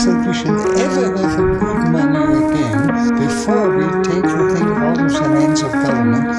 that we should ever make money again before we take the orders and ends of government.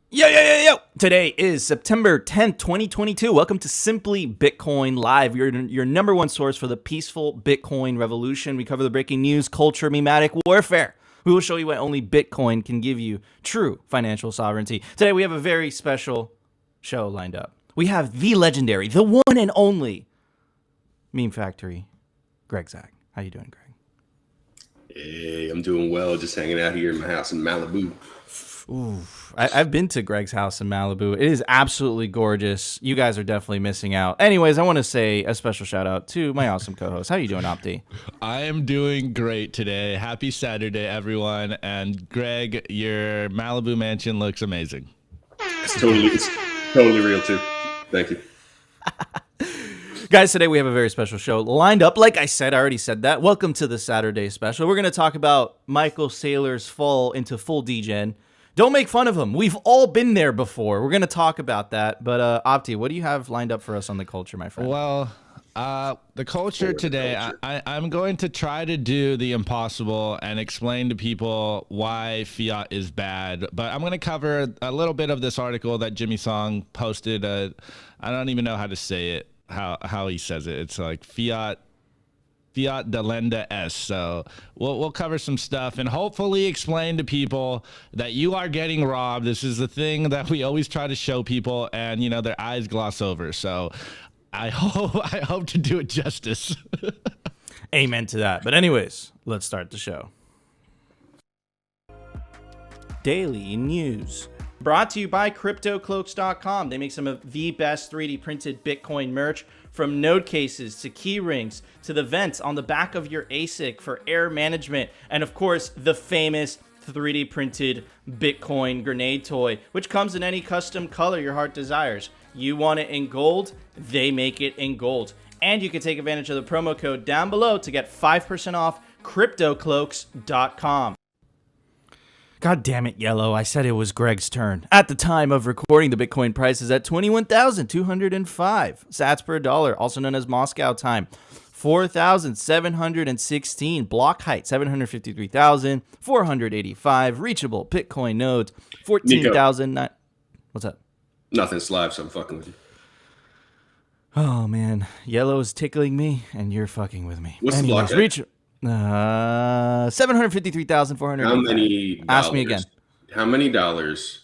Yo! Today is September 10th, 2022. Welcome to Simply Bitcoin Live, your number one source for the peaceful Bitcoin revolution. We cover the breaking news, culture, memetic warfare. We will show you why only Bitcoin can give you true financial sovereignty. Today we have a very special show lined up. We have the legendary, the one and only Meme Factory, Greg Zag. How you doing, Greg? Hey, I'm doing well. Just hanging out here in my house in Malibu. Ooh, I've been to Greg's house in Malibu. It is absolutely gorgeous. You guys are definitely missing out. Anyways, I want to say a special shout out to my awesome co-host. How you doing, Opti? I am doing great today. Happy Saturday, everyone. And Greg, your Malibu mansion looks amazing. It's totally real too. Thank you. Guys, today we have a very special show lined up. Like I said, I already said that. Welcome to the Saturday special. We're going to talk about Michael Saylor's fall into full degen. Don't make fun of him. We've all been there before. We're going to talk about that. But Opti, what do you have lined up for us on the culture, my friend? Well, the culture today, I'm going to try to do the impossible and explain to people why fiat is bad. But I'm going to cover a little bit of this article that Jimmy Song posted. I don't even know how to say it, how he says it. It's like fiat delenda s. So we'll cover some stuff and hopefully explain to people that you are getting robbed. This is the thing that we always try to show people, and their eyes gloss over. So I hope to do it justice. Amen to that. But anyways, let's start the show. Daily news. Brought to you by CryptoCloaks.com. They make some of the best 3D printed Bitcoin merch, from node cases to key rings to the vents on the back of your ASIC for air management, and of course the famous 3D printed Bitcoin grenade toy, which comes in any custom color your heart desires. You want it in gold, they make it in gold. And you can take advantage of the promo code down below to get 5% off CryptoCloaks.com. God damn it, Yellow. I said it was Greg's turn. At the time of recording, the Bitcoin price is at 21,205 sats per dollar, also known as Moscow time. 4,716 block height, 753,485 reachable Bitcoin nodes, 14,009. What's up? Nothing's live, so I'm fucking with you. Oh man, Yellow's tickling me, and you're fucking with me. What's the block height? 753,400. How many dollars? Ask me again. How many dollars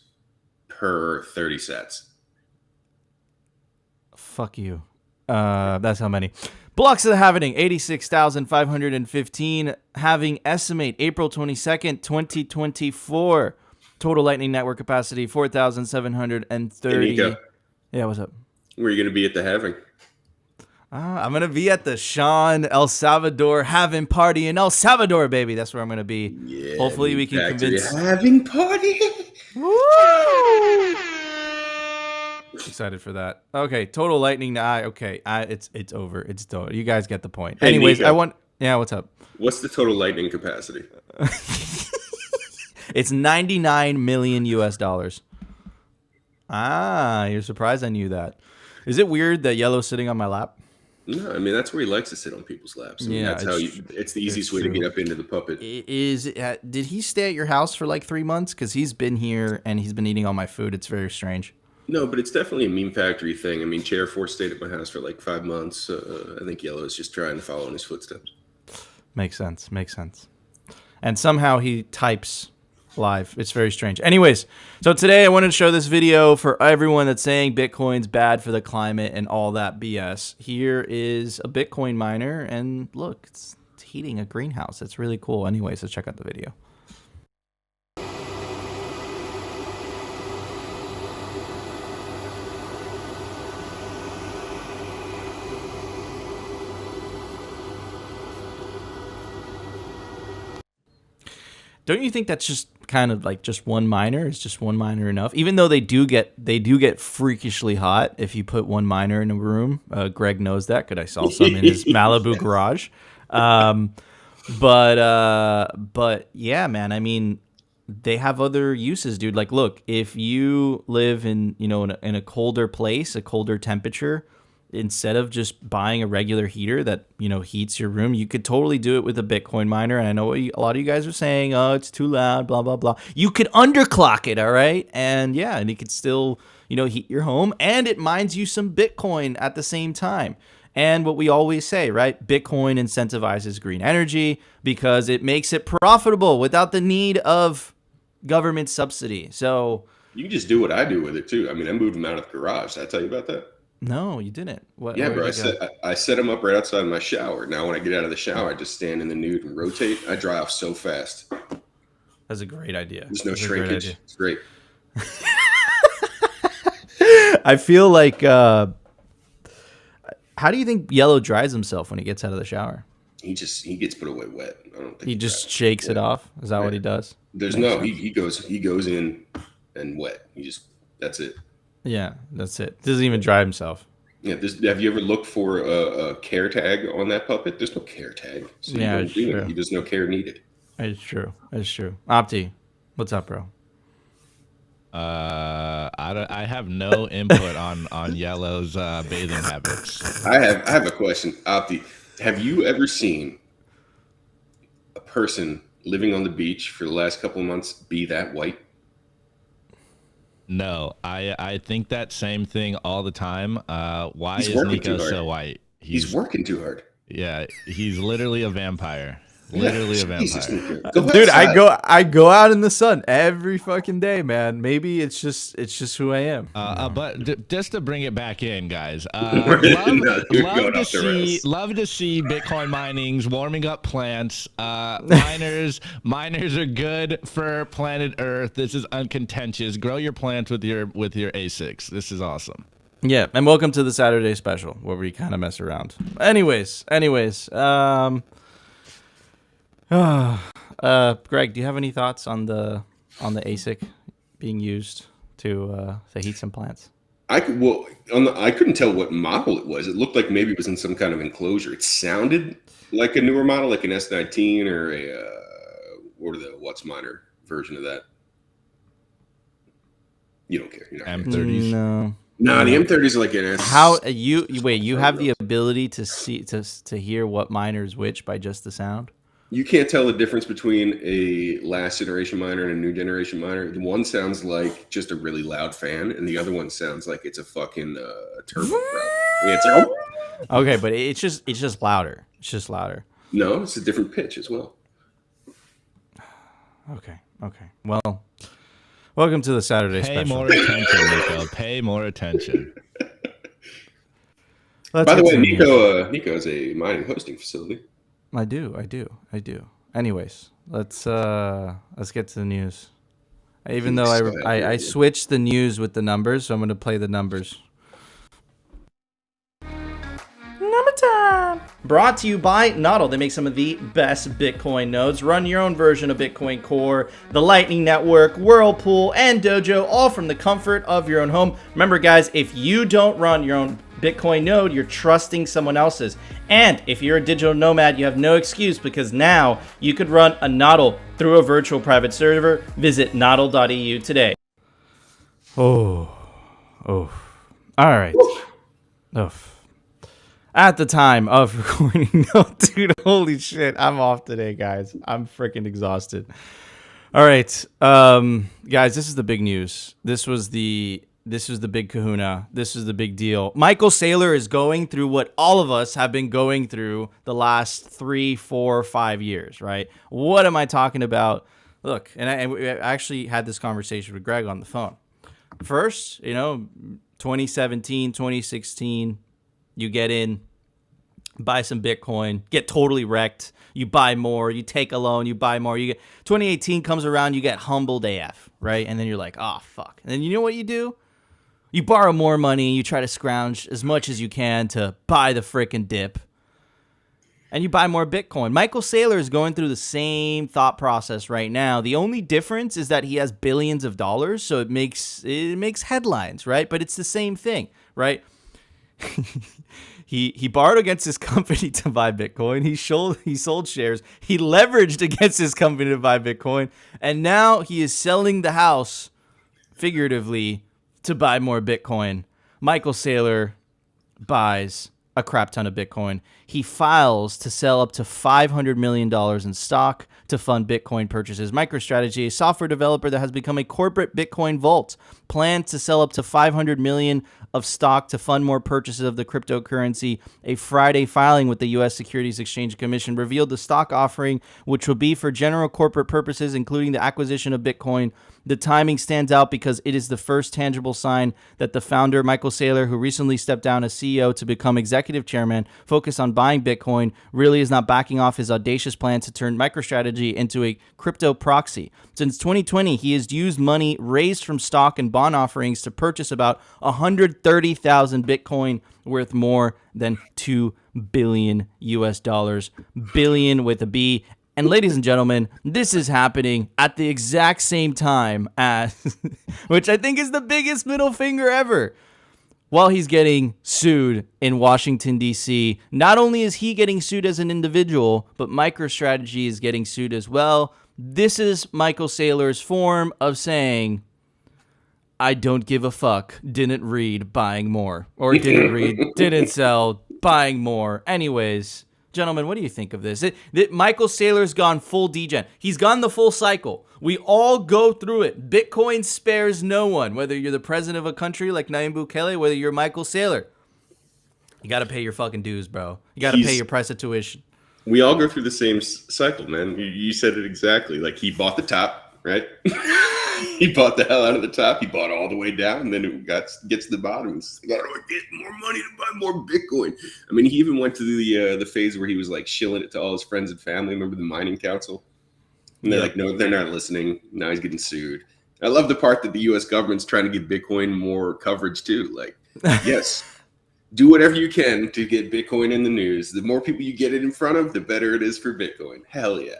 per 30 sats? Fuck you. That's how many. Blocks of the halving, 86,515. Halving estimate, April 22nd, 2024. Total Lightning Network capacity, 4,730. Hey, Nico. Yeah, what's up? Where are you going to be at the halving? I'm going to be at the Sean El Salvador halving party in El Salvador, baby. That's where I'm going to be. Yeah, hopefully we can convince. Halving party. Woo! Excited for that. Okay, Total Lightning. Okay, it's over. It's done. You guys get the point. Hey, anyways, Nico. Yeah, what's up? What's the total lightning capacity? It's 99 million US dollars. You're surprised I knew that. Is it weird that Yellow's sitting on my lap? No, I mean that's where he likes to sit on people's laps. I mean, Yeah, that's how it's the easiest way to get up into the puppet. Did he stay at your house for like 3 months? Because he's been here and he's been eating all my food. It's very strange. No, but it's definitely a Meme Factory thing. I mean, Chair Force stayed at my house for like 5 months. I think Yellow is just trying to follow in his footsteps. Makes sense. And somehow he types live. It's very strange. Anyways, so today I wanted to show this video for everyone that's saying Bitcoin's bad for the climate and all that BS. Here is a Bitcoin miner, and look, it's heating a greenhouse. It's really cool. Anyways, let's check out the video. Don't you think that's just kind of like just one miner? Is just one miner enough? Even though they do get freakishly hot if you put one miner in a room. Greg knows that because I saw some in his Malibu garage. But yeah, man. I mean, they have other uses, dude. Like, look, if you live in, in a colder place, a colder temperature, instead of just buying a regular heater that, heats your room, you could totally do it with a Bitcoin miner. And I know a lot of you guys are saying, oh, it's too loud, blah, blah, blah. You could underclock it, all right? And yeah, and it could still, heat your home, and it mines you some Bitcoin at the same time. And what we always say, right? Bitcoin incentivizes green energy because it makes it profitable without the need of government subsidy. So you can just do what I do with it too. I mean, I moved them out of the garage. Did I tell you about that? No, you didn't. Yeah, bro. I set them up right outside my shower. Now, when I get out of the shower, I just stand in the nude and rotate. I dry off so fast. That's a great idea. There's no shrinkage. It's great. I feel like. How do you think Yellow dries himself when he gets out of the shower? He gets put away wet. I don't think he just shakes it off. Is that what he does? He goes in and wet. That's it. Yeah, that's it. Doesn't even dry himself. Yeah. Have you ever looked for a care tag on that puppet? There's no care tag. So yeah, it's true. There's no care needed. It's true. Opti, what's up, bro? I have no input on Yellow's bathing habits. I have a question, Opti. Have you ever seen a person living on the beach for the last couple of months be that white? No, I think that same thing all the time. Why is Nico so white? He's working too hard. Yeah, he's literally a vampire. Literally a vampire. Dude, I go out in the sun every fucking day, man. Maybe it's just who I am. But just to bring it back in, guys, love to see Bitcoin minings warming up plants. Miners are good for planet Earth. This is uncontentious. Grow your plants with your ASICs. This is awesome. Yeah, and welcome to the Saturday special where we kind of mess around. Anyways. Greg, do you have any thoughts on the ASIC being used to heat some plants? I couldn't tell what model it was. It looked like maybe it was in some kind of enclosure. It sounded like a newer model, like an S19 or the What's Miner version of that. You don't care. M30s. No, the M30s are like an S. How you have the ability to see to hear what miner is which by just the sound? You can't tell the difference between a last generation miner and a new generation miner. The one sounds like just a really loud fan, and the other one sounds like it's a fucking turbo prop. Okay, but it's just louder. It's just louder. No, it's a different pitch as well. Okay. Well, welcome to the Saturday special. Pay more attention, Nico. Pay more attention. By the way, Nico is a mining hosting facility. I do. Anyways, let's get to the news. Even though I switched the news with the numbers, so I'm going to play the numbers. Number time. Brought to you by NODL. They make some of the best Bitcoin nodes. Run your own version of Bitcoin Core, the Lightning Network, Whirlpool, and Dojo, all from the comfort of your own home. Remember, guys, if you don't run your own Bitcoin node, you're trusting someone else's. And if you're a digital nomad, you have no excuse because now you could run a NODL through a virtual private server. Visit nodl.eu today. Oh. All right. At the time of recording, dude, holy shit, I'm off today, guys. I'm freaking exhausted. All right, guys, this is the big news. This was the big kahuna. This is the big deal. Michael Saylor is going through what all of us have been going through the last 3, 4, 5 years, right? What am I talking about? Look, and I actually had this conversation with Greg on the phone. First, 2017, 2016, you get in, buy some Bitcoin, get totally wrecked. You buy more, you take a loan, you buy more. You get 2018 comes around, you get humbled AF, right? And then you're like, oh, fuck. And then you know what you do? You borrow more money, you try to scrounge as much as you can to buy the frickin' dip. And you buy more Bitcoin. Michael Saylor is going through the same thought process right now. The only difference is that he has billions of dollars, so it makes headlines, right? But it's the same thing, right? He borrowed against his company to buy Bitcoin. He sold shares. He leveraged against his company to buy Bitcoin, and now he is selling the house, figuratively, to buy more Bitcoin. Michael Saylor buys a crap ton of Bitcoin. He files to sell up to $500 million in stock to fund Bitcoin purchases. MicroStrategy, a software developer that has become a corporate Bitcoin vault, plans to sell up to $500 million of stock to fund more purchases of the cryptocurrency. A Friday filing with the U.S. Securities Exchange Commission revealed the stock offering, which will be for general corporate purposes, including the acquisition of Bitcoin. The timing stands out because it is the first tangible sign that the founder, Michael Saylor, who recently stepped down as CEO to become executive chairman, focused on buying Bitcoin, really is not backing off his audacious plan to turn MicroStrategy into a crypto proxy. Since 2020, he has used money raised from stock and bond offerings to purchase about 130,000 Bitcoin, worth more than $2 billion US dollars. Billion with a B. And ladies and gentlemen, this is happening at the exact same time as, which I think is the biggest middle finger ever, while he's getting sued in Washington, D.C. Not only is he getting sued as an individual, but MicroStrategy is getting sued as well. This is Michael Saylor's form of saying, I don't give a fuck, didn't read, buying more. Or didn't read, didn't sell, buying more. Anyways, gentlemen, what do you think of this? Michael Saylor's gone full degen. He's gone the full cycle. We all go through it. Bitcoin spares no one, whether you're the president of a country like Nayib Bukele, whether you're Michael Saylor. You got to pay your fucking dues, bro. You got to pay your price of tuition. We all go through the same cycle, man. You said it exactly. Like, he bought the top, right? He bought the hell out of the top. He bought all the way down, and then it gets to the bottom. He's like, I gotta get more money to buy more Bitcoin. I mean, he even went to the phase where he was like shilling it to all his friends and family. Remember the mining council? And they're like, no, they're not listening. Now he's getting sued. I love the part that the U.S. government's trying to give Bitcoin more coverage too. Like, yes, do whatever you can to get Bitcoin in the news. The more people you get it in front of, the better it is for Bitcoin. Hell yeah.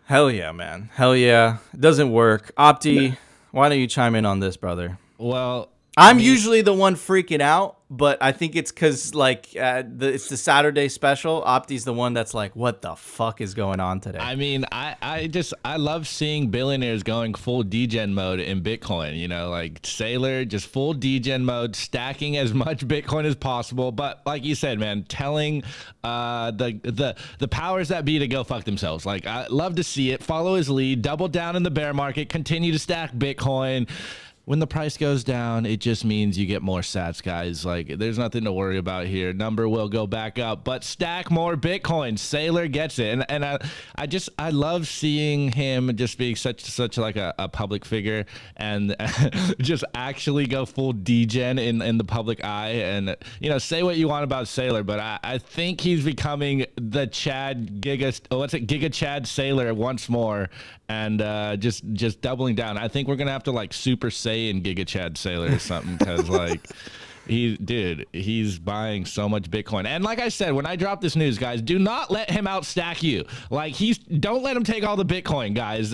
Hell yeah, man. Hell yeah. It doesn't work. Opti, why don't you chime in on this, brother? Well, I'm usually the one freaking out, but I think it's because it's the Saturday special. Opti's the one that's like, what the fuck is going on today? I mean, I love seeing billionaires going full degen mode in Bitcoin. You know, like Saylor, just full degen mode, stacking as much Bitcoin as possible. But like you said, man, telling the powers that be to go fuck themselves. Like, I love to see it. Follow his lead, double down in the bear market, continue to stack Bitcoin. When the price goes down, it just means you get more sats, guys. Like, there's nothing to worry about here. Number will go back up, but stack more Bitcoin. Saylor gets it. And I love seeing him just being such like a public figure and just actually go full degen in the public eye. And, you know, say what you want about Saylor, but I think he's becoming the Giga Chad Saylor once more. And just doubling down. I think we're gonna have to like Super Saiyan Giga Chad Saylor or something, because like he's buying so much Bitcoin. And like I said, when I drop this news, guys, do not let him outstack you. Like, don't let him take all the Bitcoin, guys.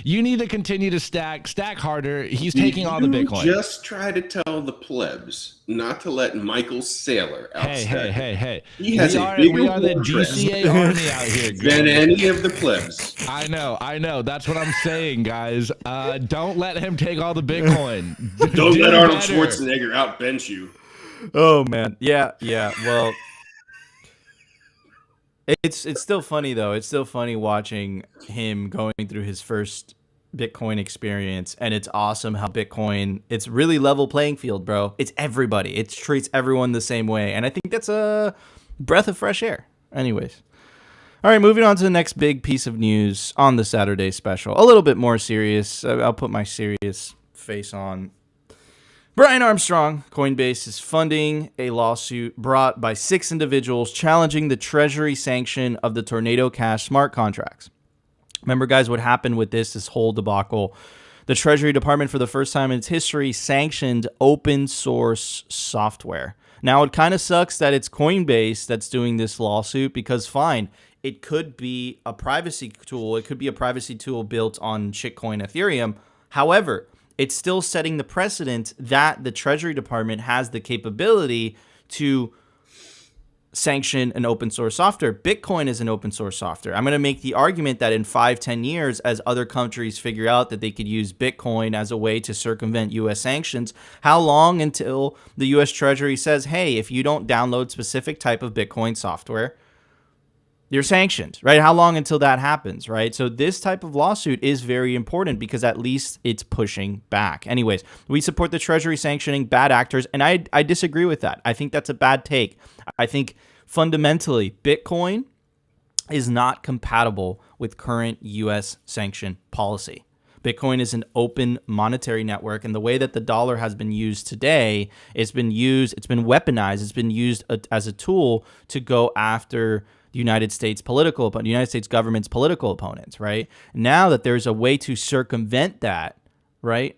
You need to continue to stack harder. He's taking all the Bitcoin. Just try to tell the plebs not to let Michael Saylor outstack. Hey. He has we are the DCA army out here than any of the plebs. I know. That's what I'm saying, guys. Don't let him take all the Bitcoin. Don't let Arnold Schwarzenegger outbench you. Oh man, yeah. Well, it's still funny though. It's still funny watching him going through his first Bitcoin experience, and it's awesome how Bitcoin, it's really level playing field, bro. It's everybody. It treats everyone the same way, and I think that's a breath of fresh air. Anyways. All right, moving on to the next big piece of news on the Saturday special. A little bit more serious. I'll put my serious face on. Brian Armstrong, Coinbase, is funding a lawsuit brought by 6 individuals challenging the Treasury sanction of the Tornado Cash smart contracts. Remember, guys, what happened with this whole debacle? The Treasury Department, for the first time in its history, sanctioned open source software. Now, it kind of sucks that it's Coinbase that's doing this lawsuit because, fine, it could be a privacy tool. It could be a privacy tool built on shitcoin Ethereum. However, it's still setting the precedent that the Treasury Department has the capability to sanction an open source software. Bitcoin is an open source software. I'm going to make the argument that in 5-10 years, as other countries figure out that they could use Bitcoin as a way to circumvent U.S. sanctions, how long until the U.S. Treasury says, hey, if you don't download specific type of Bitcoin software, you're sanctioned, right? How long until that happens, right? So this type of lawsuit is very important because at least it's pushing back. Anyways, we support the Treasury sanctioning bad actors, and I disagree with that. I think that's a bad take. I think fundamentally, Bitcoin is not compatible with current U.S. sanction policy. Bitcoin is an open monetary network, and the way that the dollar has been used today, it's been weaponized, it's been used as a tool to go after the United States government's political opponents, right? Now that there's a way to circumvent that, right?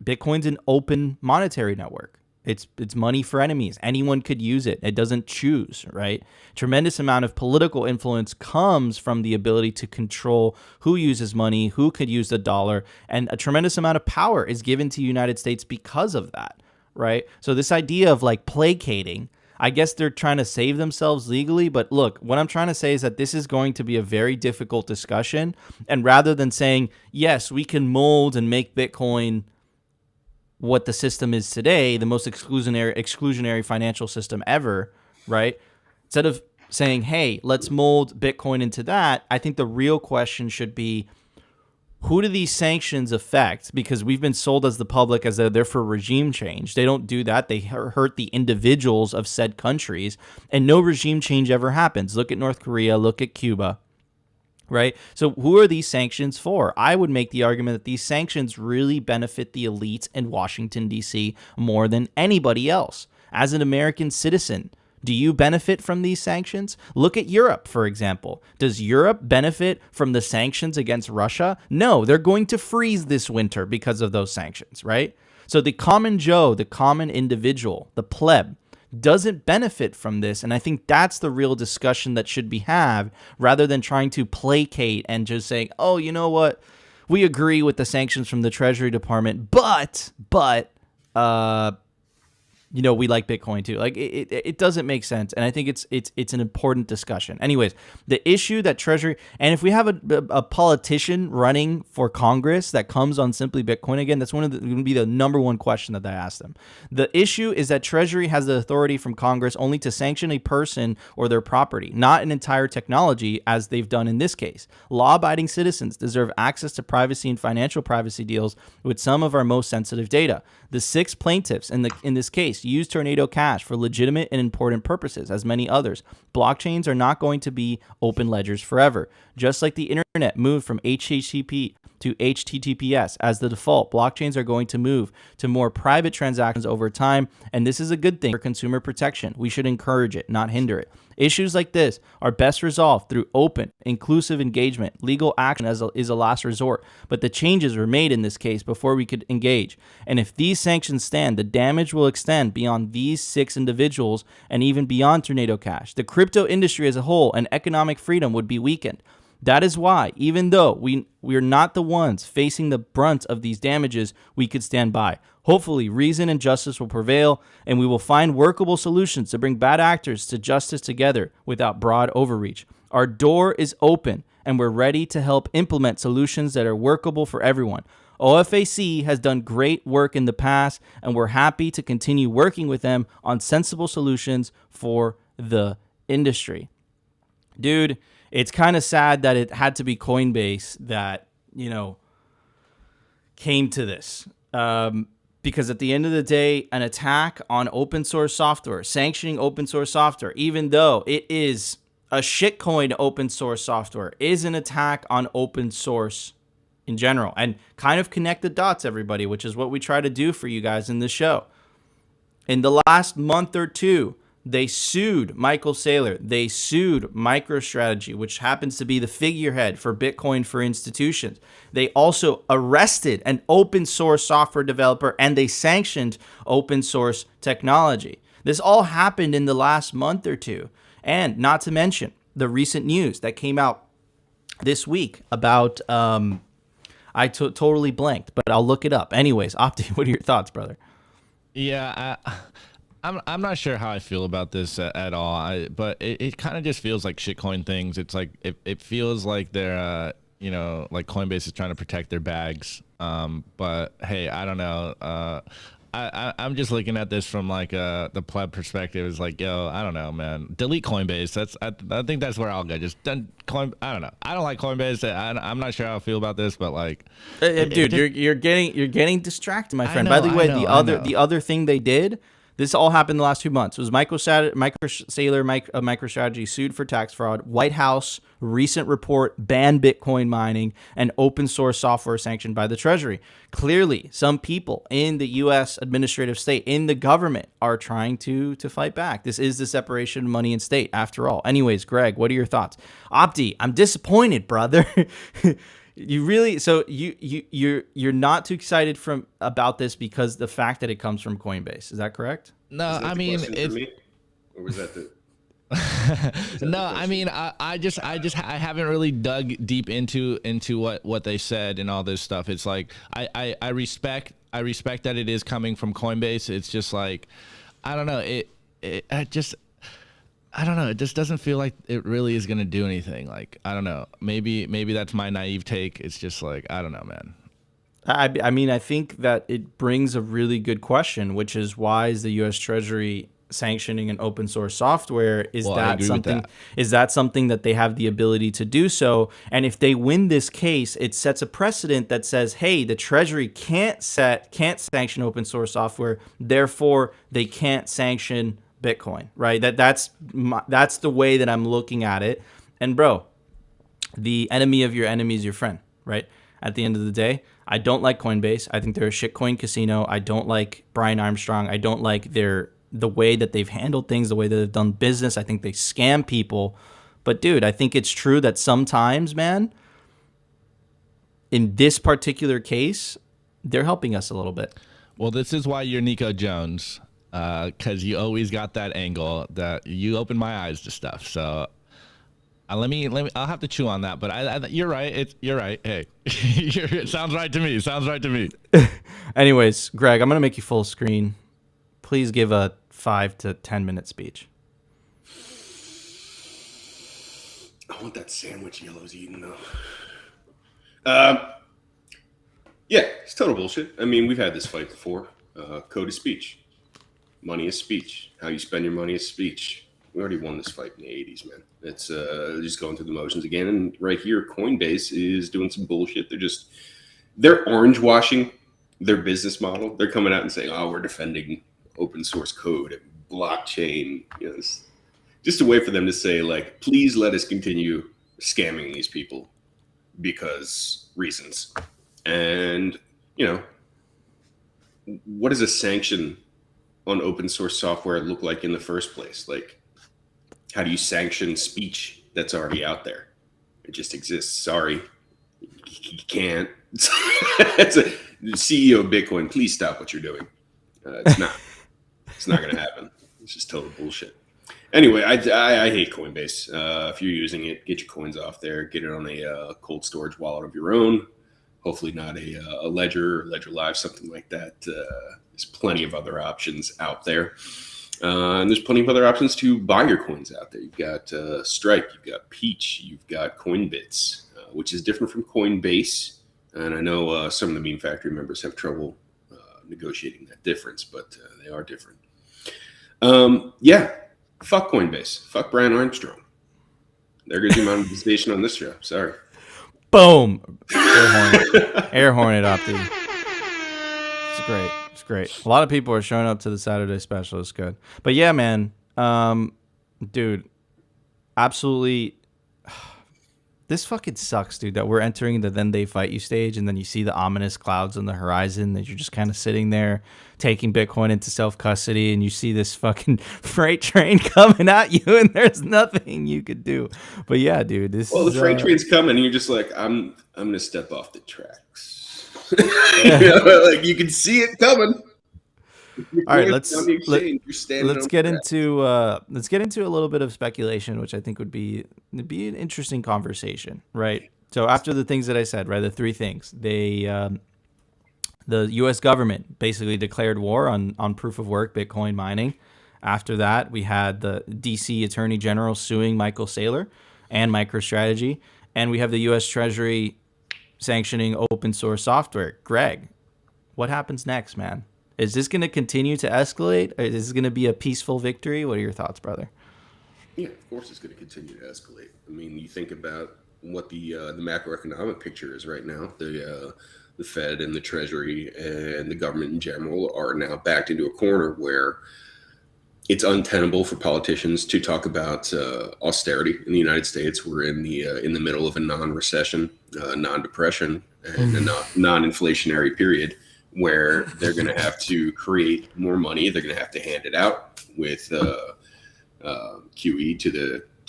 Bitcoin's an open monetary network. It's money for enemies. Anyone could use it. It doesn't choose, right? Tremendous amount of political influence comes from the ability to control who uses money, who could use the dollar, and a tremendous amount of power is given to the United States because of that, right? So this idea of like placating, I guess they're trying to save themselves legally, but look, what I'm trying to say is that this is going to be a very difficult discussion, and rather than saying, yes, we can mold and make Bitcoin what the system is today, the most exclusionary financial system ever, right? Instead of saying, hey, let's mold Bitcoin into that, I think the real question should be, who do these sanctions affect? Because we've been sold as the public as they're for regime change. They don't do that. They hurt the individuals of said countries, and no regime change ever happens. Look at North Korea, look at Cuba, right? So who are these sanctions for? I would make the argument that these sanctions really benefit the elites in Washington, D.C. more than anybody else. As an American citizen, do you benefit from these sanctions? Look at Europe, for example. Does Europe benefit from the sanctions against Russia? No, they're going to freeze this winter because of those sanctions, right? So the common Joe, the common individual, the pleb, doesn't benefit from this, and I think that's the real discussion that should be had, rather than trying to placate and just saying, oh, you know what, we agree with the sanctions from the Treasury Department, but we like Bitcoin too. Like it doesn't make sense, and I think it's an important discussion. Anyways, the issue that Treasury, and if we have a politician running for Congress that comes on Simply Bitcoin again, that's going to be the number one question that I ask them. The issue is that Treasury has the authority from Congress only to sanction a person or their property, not an entire technology, as they've done in this case. Law-abiding citizens deserve access to privacy and financial privacy deals with some of our most sensitive data. The 6 plaintiffs in this case use Tornado Cash for legitimate and important purposes, as many others. Blockchains are not going to be open ledgers forever. Just like the internet moved from HTTP to HTTPS as the default, blockchains are going to move to more private transactions over time, and this is a good thing for consumer protection. We should encourage it, not hinder it. Issues like this are best resolved through open, inclusive engagement. Legal action is a last resort, but the changes were made in this case before we could engage. And if these sanctions stand, the damage will extend beyond these 6 individuals and even beyond Tornado Cash. The crypto industry as a whole and economic freedom would be weakened. That is why, even though we're not the ones facing the brunt of these damages, we could stand by. Hopefully, reason and justice will prevail, and we will find workable solutions to bring bad actors to justice together without broad overreach. Our door is open, and we're ready to help implement solutions that are workable for everyone. OFAC has done great work in the past, and we're happy to continue working with them on sensible solutions for the industry. Dude, it's kind of sad that it had to be Coinbase that, came to this. Because at the end of the day, an attack on open source software, sanctioning open source software, even though it is a shitcoin open source software, is an attack on open source in general. And kind of connect the dots, everybody, which is what we try to do for you guys in this show. In the last month or two, they sued Michael Saylor. They sued MicroStrategy, which happens to be the figurehead for Bitcoin for institutions. They also arrested an open source software developer, and they sanctioned open source technology. This all happened in the last month or two. And not to mention the recent news that came out this week about, I totally blanked, but I'll look it up. Anyways, Opti, what are your thoughts, brother? Yeah, I'm not sure how I feel about this at all. But it kind of just feels like shitcoin things. It's like it feels like they're like Coinbase is trying to protect their bags. But hey, I don't know. I'm just looking at this from like the pleb perspective. Is like, yo, I don't know, man. Delete Coinbase. I think that's where I'll go. Just done Coin. I don't know. I don't like Coinbase. I'm not sure how I feel about this, but like, dude, you're getting distracted, my friend. know, By the way, I know. the other thing they did. This all happened in the last 2 months. It was Saylor MicroStrategy sued for tax fraud. White House recent report banned Bitcoin mining and open source software sanctioned by the Treasury. Clearly, some people in the U.S. administrative state, in the government, are trying to fight back. This is the separation of money and state, after all. Anyways, Greg, what are your thoughts? Opti, I'm disappointed, brother. You really you're not too excited about this because the fact that it comes from Coinbase. Is that correct? No, I mean it's. Or was that the? No, I mean I haven't really dug deep into what they said and all this stuff. It's like I respect that it is coming from Coinbase. It's just like I don't know. I don't know. It just doesn't feel like it really is going to do anything. Like, I don't know. Maybe that's my naive take. It's just like, I don't know, man. I mean, I think that it brings a really good question, which is why is the U.S. Treasury sanctioning an open source software? Is that something that they have the ability to do so? And if they win this case, it sets a precedent that says, hey, the Treasury can't sanction open source software, therefore they can't sanction Bitcoin, right? That's the way that I'm looking at it. And bro, the enemy of your enemy is your friend, right? At the end of the day, I don't like Coinbase. I think they're a shitcoin casino. I don't like Brian Armstrong. I don't like the way that they've handled things, the way that they've done business. I think they scam people. But dude, I think it's true that sometimes, man, in this particular case, they're helping us a little bit. Well, this is why you're Nico Jones. Because you always got that angle that you open my eyes to stuff. So let me. I'll have to chew on that. But you're right. You're right. Hey, it sounds right to me. Anyways, Greg, I'm gonna make you full screen. Please give a 5 to 10 minute speech. I want that sandwich Yellow's eating though. Yeah, it's total bullshit. I mean, we've had this fight before. Code of speech. Money is speech. How you spend your money is speech. We already won this fight in the 80s, man. It's just going through the motions again. And right here, Coinbase is doing some bullshit. They're orange washing their business model. They're coming out and saying, oh, we're defending open source code and blockchain. You know, it's just a way for them to say, like, please let us continue scamming these people because reasons. And, you know, what is a sanction on open source software look like in the first place? Like, how do you sanction speech that's already out there? It just exists. Sorry, you can't. It's a CEO of Bitcoin. Please stop what you're doing. It's not going to happen. It's just total bullshit. Anyway, I hate Coinbase. If you're using it, get your coins off there. Get it on a cold storage wallet of your own. Hopefully not a Ledger, Ledger Live, something like that. There's plenty of other options out there. And there's plenty of other options to buy your coins out there. You've got Strike, you've got Peach, you've got Coinbits, which is different from Coinbase. And I know some of the Meme Factory members have trouble negotiating that difference, but they are different. Yeah, fuck Coinbase. Fuck Brian Armstrong. There goes your monetization on this show. Sorry. Boom. Air Hornet Opti. It's great. It's great. A lot of people are showing up to the Saturday special. It's good. But yeah, man. Dude, absolutely. This fucking sucks, dude, that we're entering the then they fight you stage, and then you see the ominous clouds on the horizon, that you're just kind of sitting there taking Bitcoin into self-custody, and you see this fucking freight train coming at you, and there's nothing you could do. But yeah, dude, the freight train's coming, and you're just like, I'm going to step off the tracks. Like, you can see it coming. All right, let's get into a little bit of speculation, which I think would be an interesting conversation, right? So after the things that I said, right, the three things, they the U.S. government basically declared war on proof of work Bitcoin mining. After that, we had the D.C. Attorney General suing Michael Saylor and MicroStrategy, and we have the U.S. Treasury sanctioning open source software. Greg, what happens next, man? Is this going to continue to escalate? Or is this going to be a peaceful victory? What are your thoughts, brother? Yeah, of course it's going to continue to escalate. I mean, you think about what the macroeconomic picture is right now. The Fed and the Treasury and the government in general are now backed into a corner where it's untenable for politicians to talk about austerity in the United States. We're in the middle of a non-recession, non-depression, and a non-inflationary period where they're going to have to create more money. They're going to have to hand it out with QE to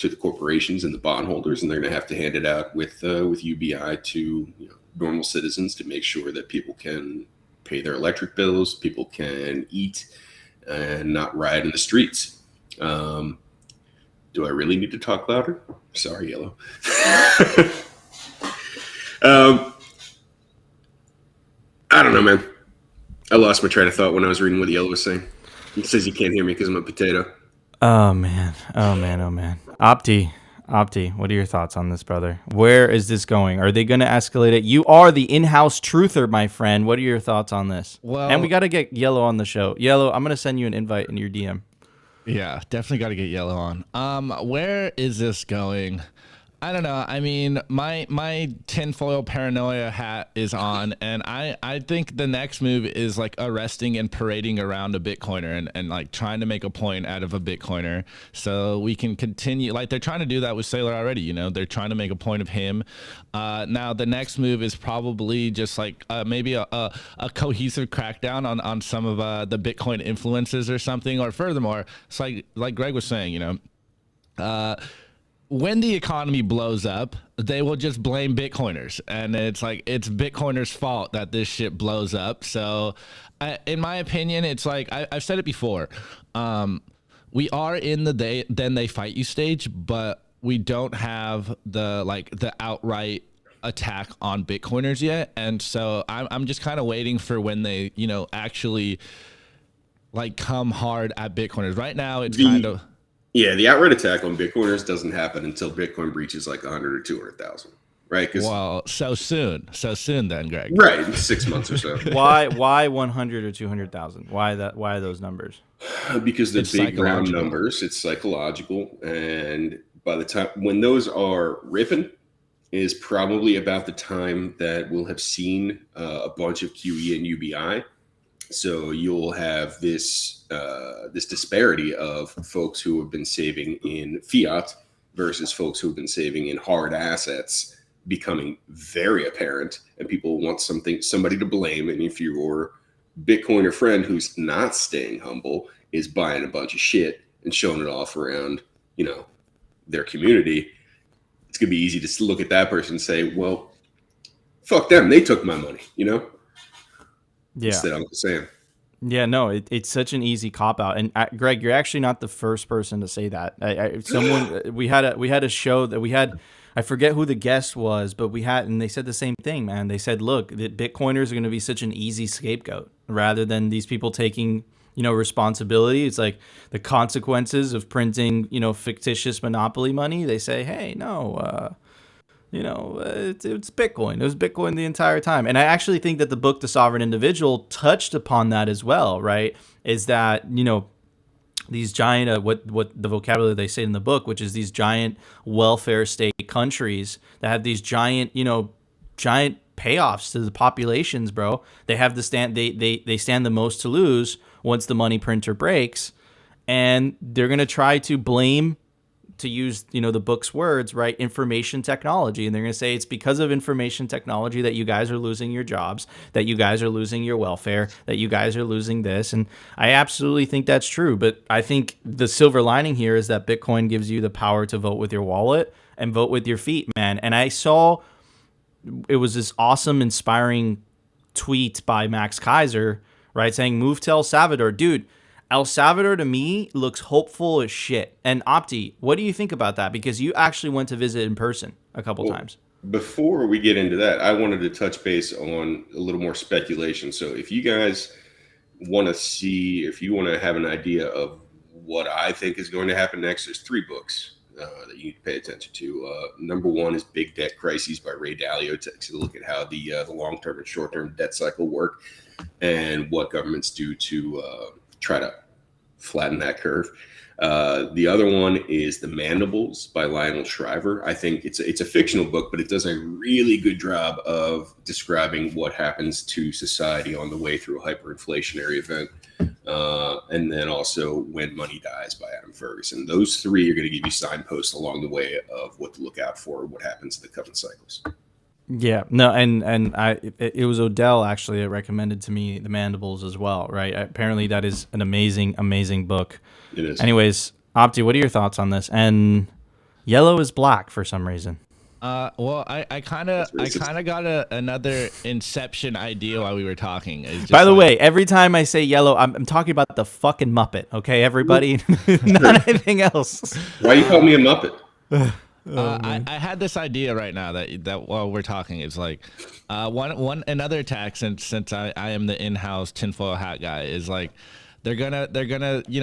the corporations and the bondholders, and they're going to have to hand it out with UBI to normal citizens to make sure that people can pay their electric bills, people can eat, and not riot in the streets. Do I really need to talk louder? Sorry, Yellow. I don't know, man. I lost my train of thought when I was reading what Yellow was saying. He says he can't hear me because I'm a potato. Oh man. Opti, what are your thoughts on this, brother? Where is this going? Are they going to escalate it? You are the in-house truther, my friend. What are your thoughts on this? Well, and we got to get Yellow on the show. Yellow, I'm going to send you an invite in your DM. Yeah, definitely got to get Yellow on. Where is this going? I don't know. I mean, my tinfoil paranoia hat is on, and I think the next move is like arresting and parading around a Bitcoiner and like trying to make a point out of a Bitcoiner so we can continue. Like they're trying to do that with Saylor already, they're trying to make a point of him. Now the next move is probably just like maybe a cohesive crackdown on some of the Bitcoin influences or something. Or furthermore, it's like Greg was saying, when the economy blows up, they will just blame Bitcoiners. And it's like, it's Bitcoiners' fault that this shit blows up. So in my opinion, it's like, I've said it before. We are in the then they fight you stage, but we don't have the outright attack on Bitcoiners yet. And so I'm just kind of waiting for when they, actually like come hard at Bitcoiners. Right now, it's kind of... Yeah, the outright attack on Bitcoiners doesn't happen until Bitcoin breaches like 100 or 200,000, right? Well, so soon then, Greg. Right, 6 months or so. Why 100 or 200,000? Why are those numbers? Because they're big round numbers. It's psychological, and by the time when those are ripping, is probably about the time that we'll have seen a bunch of QE and UBI. So you'll have this disparity of folks who have been saving in fiat versus folks who have been saving in hard assets becoming very apparent, and people want somebody to blame. And if your Bitcoiner friend who's not staying humble is buying a bunch of shit and showing it off around, their community, it's gonna be easy to look at that person and say, well, fuck them, they took my money, Yeah. Instead, I'm just saying. Yeah, no, it's such an easy cop out. And Greg, you're actually not the first person to say that. We had a show that we had. I forget who the guest was, but and they said the same thing, man. They said, look, that Bitcoiners are going to be such an easy scapegoat rather than these people taking, responsibility. It's like the consequences of printing, fictitious monopoly money. They say, hey, no, it's Bitcoin. It was Bitcoin the entire time. And I actually think that the book, The Sovereign Individual, touched upon that as well, right? Is that, these giant, what the vocabulary they say in the book, which is these giant welfare state countries that have these giant, giant payoffs to the populations, bro. They have they stand the most to lose once the money printer breaks. And they're going to try to blame, to use the book's words, right, information technology, and they're going to say it's because of information technology that you guys are losing your jobs, that you guys are losing your welfare, that you guys are losing this. And I absolutely think that's true, but I think the silver lining here is that Bitcoin gives you the power to vote with your wallet and vote with your feet, man. And I saw it was this awesome, inspiring tweet by Max Kaiser, right, saying move to El Salvador. Dude, El Salvador to me looks hopeful as shit. And Opti, what do you think about that? Because you actually went to visit in person a couple times. Before we get into that, I wanted to touch base on a little more speculation. So if you guys want to see, if you want to have an idea of what I think is going to happen next, there's 3 books that you need to pay attention to. Number 1 is Big Debt Crises by Ray Dalio. It takes a look at how the long-term and short-term debt cycle work and what governments do to try to flatten that curve. The other one is The Mandibles by Lionel Shriver. I think it's a fictional book, but it does a really good job of describing what happens to society on the way through a hyperinflationary event. And then also When Money Dies by Adam Ferguson. Those 3 are going to give you signposts along the way of what to look out for, what happens in the coming cycles. Yeah, no, and it was Odell actually that recommended to me The Mandibles as well, right? Apparently that is an amazing book. It is. Anyways, Opti, what are your thoughts on this? And yellow is black for some reason. Well, I kind of got another Inception idea while we were talking. By the way, every time I say yellow, I'm talking about the fucking Muppet, okay, everybody? Not anything else. Why you call me a Muppet? I had this idea right now that while we're talking, it's like another attack since I am the in-house tinfoil hat guy is like they're gonna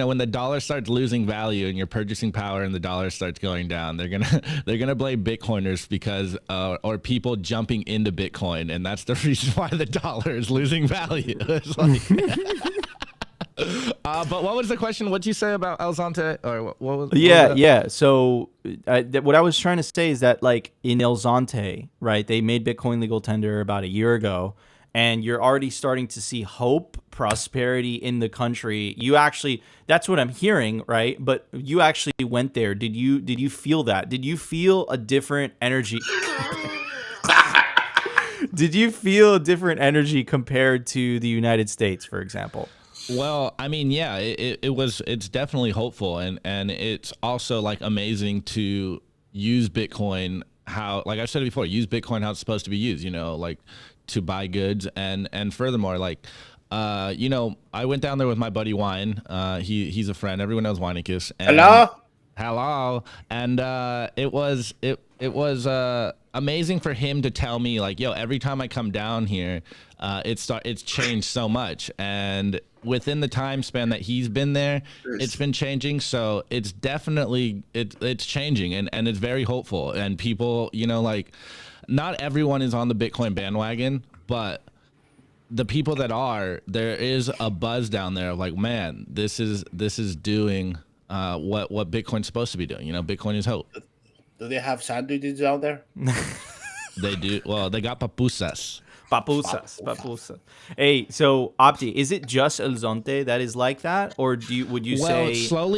when the dollar starts losing value and your purchasing power and the dollar starts going down, they're gonna blame Bitcoiners because or people jumping into Bitcoin, and that's the reason why the dollar is losing value. It's like but what was the question? What'd you say about El Zonte? Or what was? Yeah. So what I was trying to say is that, like, in El Zonte, right? They made Bitcoin legal tender about a year ago, and you're already starting to see hope, prosperity in the country. That's what I'm hearing, right? But you actually went there. Did you feel that? Did you feel a different energy? Did you feel a different energy compared to the United States, for example? Well, I mean, yeah, it's definitely hopeful, and it's also like amazing to use Bitcoin how, like I said before, use Bitcoin how it's supposed to be used, like to buy goods, and furthermore, like I went down there with my buddy Wine. He's a friend. Everyone knows Weinekiss. Hello. And it was amazing for him to tell me, like, yo, every time I come down here, it's changed so much, and within the time span that he's been there, it's been changing. So it's definitely it's changing, and it's very hopeful. And people, like, not everyone is on the Bitcoin bandwagon, but the people that are, there is a buzz down there of like, man, this is doing what Bitcoin's supposed to be doing. Bitcoin is hope. Do they have sandwiches out there? They do. Well, they got papusas. Papusa. Hey, so Opti, is it just El Zonte that is like that, or would you say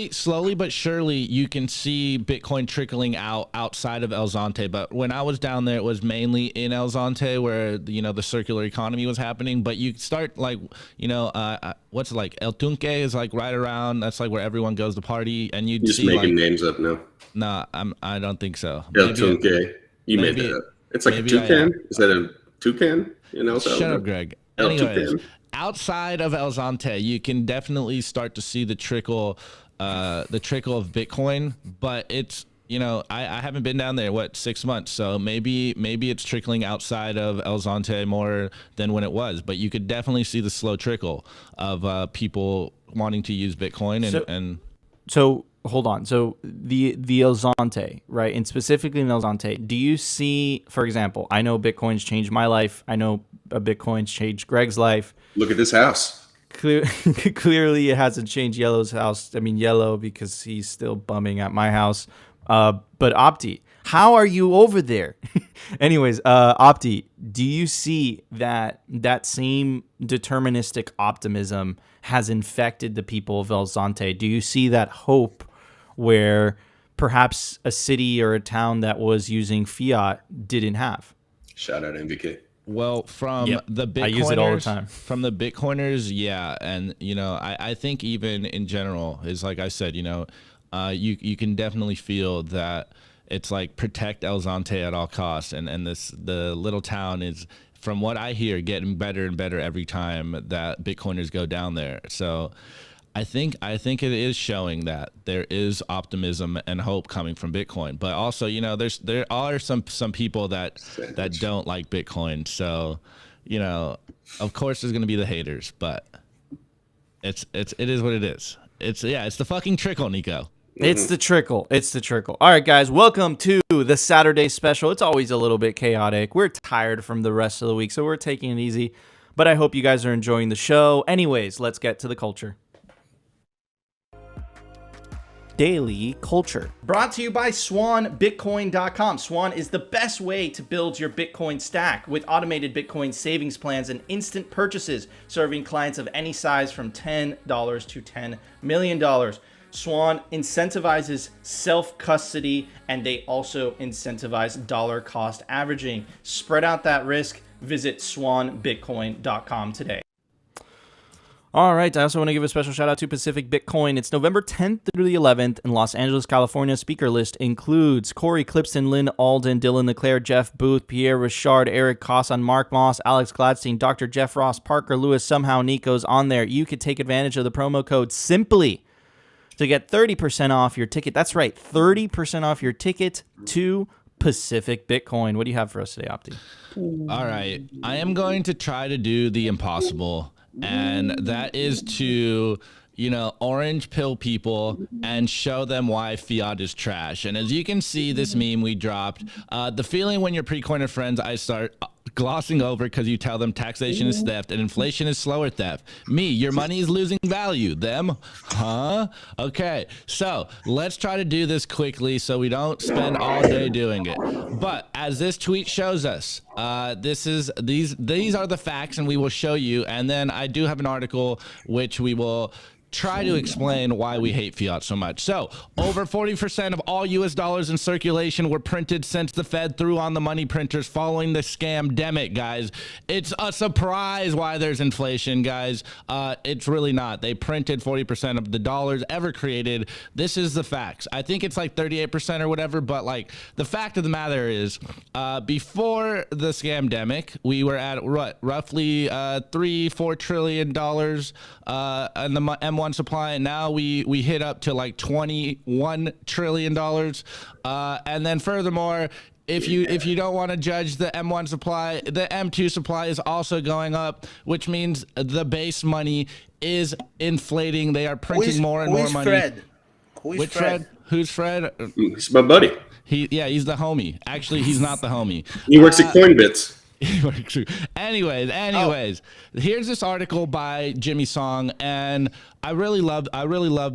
slowly but surely you can see Bitcoin trickling outside of El Zonte? But when I was down there, it was mainly in El Zonte where the circular economy was happening. But you start like what's it like El Tunque is like right around. That's like where everyone goes to party, and you'd Just see making like, names up now. No, I don't think so. El Tunque. You made that up. It's like a toucan. Is that a toucan? Shut up, Greg. Anyways, outside of El Zonte, you can definitely start to see the trickle of Bitcoin, but it's I haven't been down there 6 months, so maybe it's trickling outside of El Zonte more than when it was, but you could definitely see the slow trickle of people wanting to use Bitcoin So hold on. So the El Zonte, right? And specifically in El Zonte, do you see, for example, I know Bitcoin's changed my life. I know Bitcoin's changed Greg's life. Look at this house. Clearly it hasn't changed Yellow's house. I mean, Yellow, because he's still bumming at my house. But Opti, how are you over there? Anyways, Opti, do you see that same deterministic optimism has infected the people of El Zonte? Do you see that hope where perhaps a city or a town that was using fiat didn't have? Shout out MBK. Well, from the Bitcoiners, I use it all the time. From the Bitcoiners, yeah, and I think even in general is like I said, you can definitely feel that it's like protect El Zonte at all costs, and the little town is, from what I hear, getting better and better every time that Bitcoiners go down there. So I think it is showing that there is optimism and hope coming from Bitcoin, but also, you know, there are some people that don't like Bitcoin. So, you know, of course there's going to be the haters, but it is what it is. It's the fucking trickle, Nico. It's the trickle. It's the trickle. All right, guys, welcome to the Saturday special. It's always a little bit chaotic. We're tired from the rest of the week, so we're taking it easy, but I hope you guys are enjoying the show. Anyways, let's get to the culture. Daily Culture. Brought to you by SwanBitcoin.com. Swan is the best way to build your Bitcoin stack with automated Bitcoin savings plans and instant purchases, serving clients of any size from $10 to $10 million. Swan incentivizes self-custody, and they also incentivize dollar cost averaging. Spread out that risk. Visit SwanBitcoin.com today. All right, I also want to give a special shout out to Pacific Bitcoin. It's November 10th through the 11th in Los Angeles, California. Speaker list includes Corey Clipston, Lynn Alden, Dylan Leclerc, Jeff Booth, Pierre Richard, Eric Cosson, Mark Moss, Alex Gladstein, Dr. Jeff Ross, Parker Lewis. Somehow Nico's on there. You could take advantage of the promo code SIMPLY to get 30% off your ticket. That's right, 30% off your ticket to Pacific Bitcoin. What do you have for us today, Opti? All right, I am going to try to do the impossible. And that is to, you know, orange pill people and show them why fiat is trash. And as you can see, this meme we dropped, the feeling when your pre-coiner friends, I start glossing over because you tell them taxation is theft and inflation is slower theft. Me, your money is losing value. Them, huh? Okay, so let's try to do this quickly so we don't spend all day doing it. But as this tweet shows us, these are the facts, and we will show you. And then I do have an article which we will try to explain why we hate fiat so much. So, over 40% of all U.S. dollars in circulation were printed since the Fed threw on the money printers following the scam-demic, guys. It's a surprise why there's inflation, guys. It's really not. They printed 40% of the dollars ever created. This is the facts. I think it's like 38% or whatever, but like the fact of the matter is, before the scam-demic, we were at roughly $3-4 trillion in the M1 supply, and now we hit up to like $21 trillion. And then furthermore, if you don't want to judge the M1 supply, the M2 supply is also going up, which means the base money is inflating. They are printing more and more money. Fred? Which Fred? Who's Fred? He's my buddy. He's the homie. Actually, he's not the homie. He works at Coinbits. Anyways, here's this article by Jimmy Song, and I really love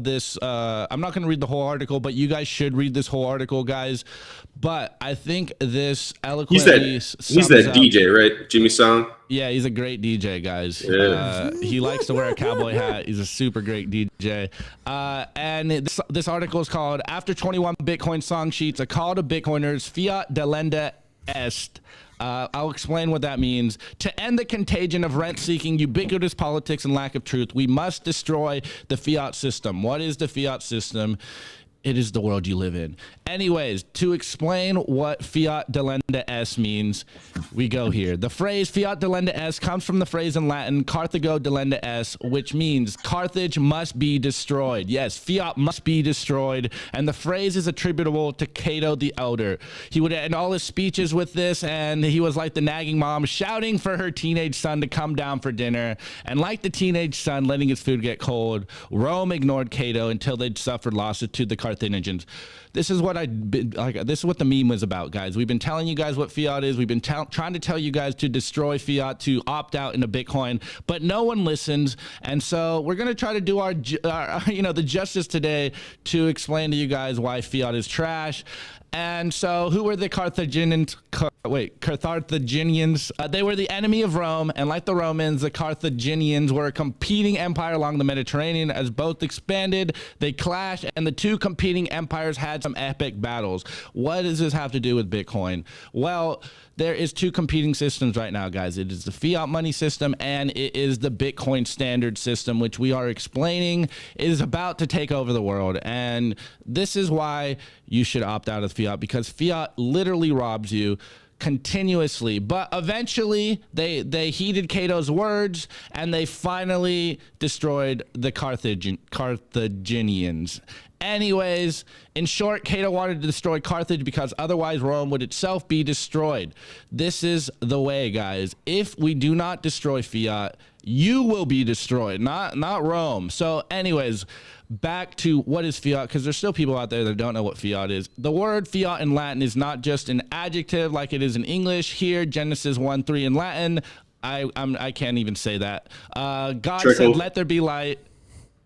this. I'm not going to read the whole article, but you guys should read this whole article, guys. But I think this eloquently he's that DJ, right? Jimmy Song? Yeah, he's a great DJ, guys. Yeah. He likes to wear a cowboy hat. He's a super great DJ. And this article is called "After 21 Bitcoin Song Sheets, a Call to Bitcoiners, Fiat Delenda Est." I'll explain what that means. To end the contagion of rent-seeking, ubiquitous politics, and lack of truth, we must destroy the fiat system. What is the fiat system? It is the world you live in. Anyways, to explain what fiat delenda est means, we go here. The phrase fiat delenda est comes from the phrase in Latin, Carthago delenda est, which means Carthage must be destroyed. Yes, fiat must be destroyed. And the phrase is attributable to Cato the Elder. He would end all his speeches with this, and he was like the nagging mom shouting for her teenage son to come down for dinner. And like the teenage son letting his food get cold, Rome ignored Cato until they'd suffered losses to the Carthaginians. This is what this is what the meme was about, guys. We've been telling you guys what fiat is. We've been trying to tell you guys to destroy fiat, to opt out into Bitcoin, but no one listens. And so we're going to try to do our the justice today to explain to you guys why fiat is trash. And so who were the Carthaginians? Carthaginians. They were the enemy of Rome, and like the Romans, the Carthaginians were a competing empire along the Mediterranean. As both expanded, they clashed, and the two competing empires had some epic battles. What does this have to do with Bitcoin? Well, there is two competing systems right now, guys. It is the fiat money system, and it is the Bitcoin standard system, which we are explaining is about to take over the world. And this is why you should opt out of fiat, because fiat literally robs you. continuously. But eventually they heeded Cato's words and they finally destroyed the Carthaginians. Anyways, in short, Cato wanted to destroy Carthage because otherwise Rome would itself be destroyed. This is the way, guys. If we do not destroy fiat, you will be destroyed, not Rome. So anyways, back to what is fiat, because there's still people out there that don't know what fiat is. The word fiat in Latin is not just an adjective like it is in English. Here, Genesis 1:3 in Latin, I can't even say that. God said, "Let there be light,"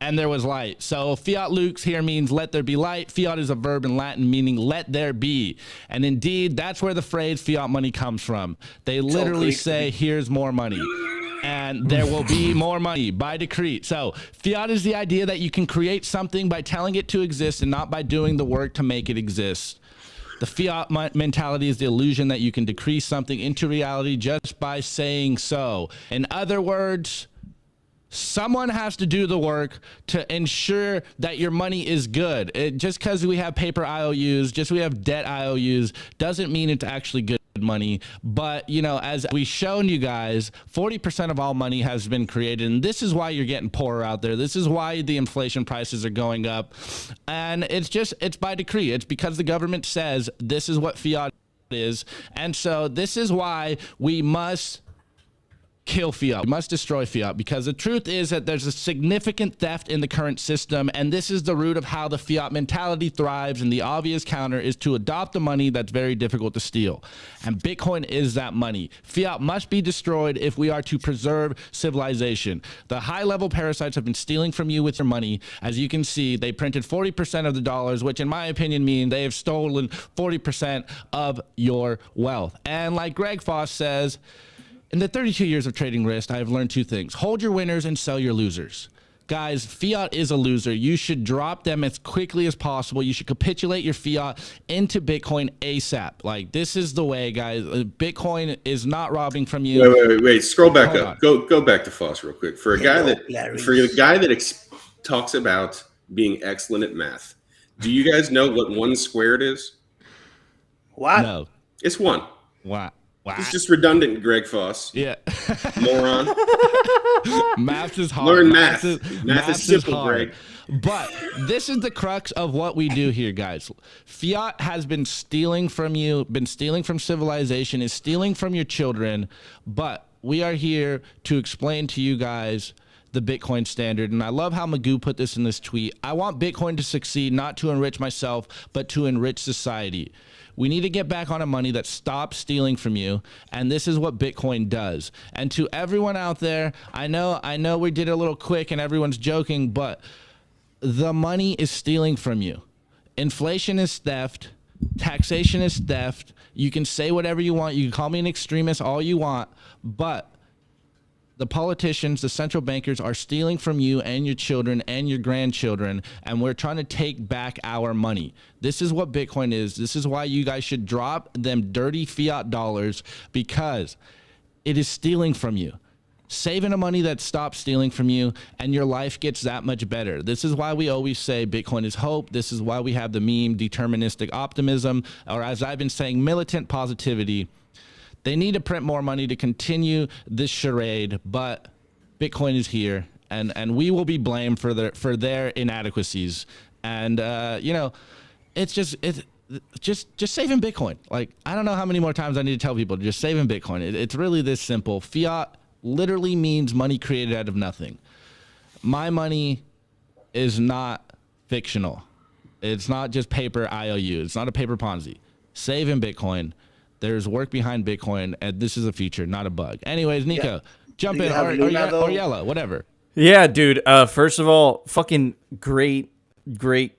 and there was light. So fiat lux here means let there be light. Fiat is a verb in Latin meaning let there be. And indeed, that's where the phrase fiat money comes from. They literally say, here's more money. And there will be more money by decree. So fiat is the idea that you can create something by telling it to exist and not by doing the work to make it exist. The fiat mentality is the illusion that you can decree something into reality just by saying so. In other words, someone has to do the work to ensure that your money is good. Just because we have paper IOUs, just we have debt IOUs, doesn't mean it's actually good money. But, you know, as we've shown you guys, 40% of all money has been created. And this is why you're getting poorer out there. This is why the inflation prices are going up. And it's by decree. It's because the government says this is what fiat is. And so this is why we must kill fiat. We must destroy fiat, because the truth is that there's a significant theft in the current system, and this is the root of how the fiat mentality thrives, and the obvious counter is to adopt a money that's very difficult to steal. And Bitcoin is that money. Fiat must be destroyed if we are to preserve civilization. The high-level parasites have been stealing from you with your money. As you can see, they printed 40% of the dollars, which in my opinion mean they have stolen 40% of your wealth. And like Greg Foss says, in the 32 years of trading risk, I have learned two things. Hold your winners and sell your losers. Guys, fiat is a loser. You should drop them as quickly as possible. You should capitulate your fiat into Bitcoin ASAP. Like, this is the way, guys. Bitcoin is not robbing from you. Wait. Scroll back up. Go back to Foss real quick. For a guy that talks about being excellent at math, do you guys know what 1 squared is? What? No. It's 1. Wow. It's just redundant, Greg Foss. Yeah. Moron. Math is hard. Learn math. Math is simple, hard. Greg. But this is the crux of what we do here, guys. Fiat has been stealing from you, been stealing from civilization, is stealing from your children. But we are here to explain to you guys the Bitcoin standard. And I love how Magoo put this in this tweet. I want Bitcoin to succeed, not to enrich myself, but to enrich society. We need to get back on a money that stops stealing from you, and this is what Bitcoin does. And to everyone out there, I know we did it a little quick and everyone's joking, but the money is stealing from you. Inflation is theft. Taxation is theft. You can say whatever you want. You can call me an extremist all you want, but the politicians, the central bankers are stealing from you and your children and your grandchildren, and we're trying to take back our money. This is what Bitcoin is. This is why you guys should drop them dirty fiat dollars, because it is stealing from you. Saving the money that stops stealing from you, and your life gets that much better. This is why we always say Bitcoin is hope. This is why we have the meme deterministic optimism, or as I've been saying, militant positivity. They need to print more money to continue this charade, but Bitcoin is here, and we will be blamed for their inadequacies. And you know, it's just saving Bitcoin. Like, I don't know how many more times I need to tell people, just saving Bitcoin. It's really this simple. Fiat literally means money created out of nothing. My money is not fictional. It's not just paper IOU. It's not a paper Ponzi. Saving Bitcoin. There's work behind Bitcoin, and this is a feature, not a bug. Anyways, Nico, jump in, or Yellow, whatever. Yeah, dude. First of all, fucking great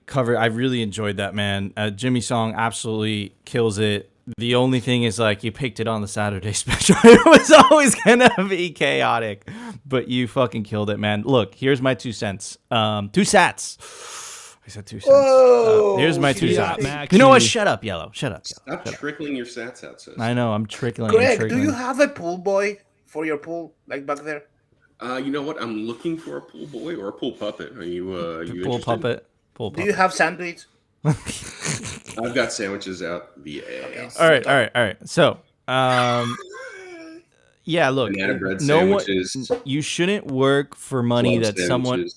cover. I really enjoyed that, man. Jimmy Song absolutely kills it. The only thing is, like, you picked it on the Saturday special. It was always gonna be chaotic, but you fucking killed it, man. Look, here's my 2 cents. 2 sats. I said 2 cents. Here's my 2 cents. You know what? Shut up, Yellow. Shut up. Stop trickling your sats out, sis. I know, I'm trickling. Greg, do you have a pool boy for your pool, like back there? You know what? I'm looking for a pool boy or a pool puppet. Are you pool interested? puppet? Do you have sandwich? I've got sandwiches out the ass. All right. So, Yeah, look, Banana bread no one. sandwiches. You shouldn't work for money Club that someone.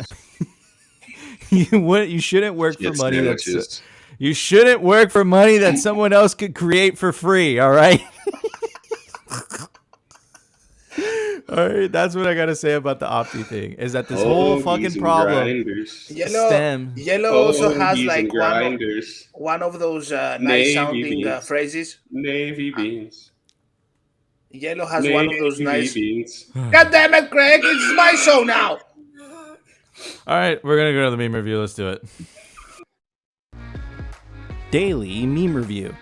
sandwiches, You shouldn't work for shit money that's. sandwiches. You shouldn't work for money that someone else could create for free. All right. All right, that's what I gotta say about the Opti thing. Is that this whole fucking and problem grinders. Yellow also has Hoagies and like grinders. one of those nice Navy sounding beans. phrases. Navy beans. Yellow has one of those Navy nice. beans. God damn it, Greg! It's my show now. All right, we're gonna go to the meme review. Let's do it. Daily meme review.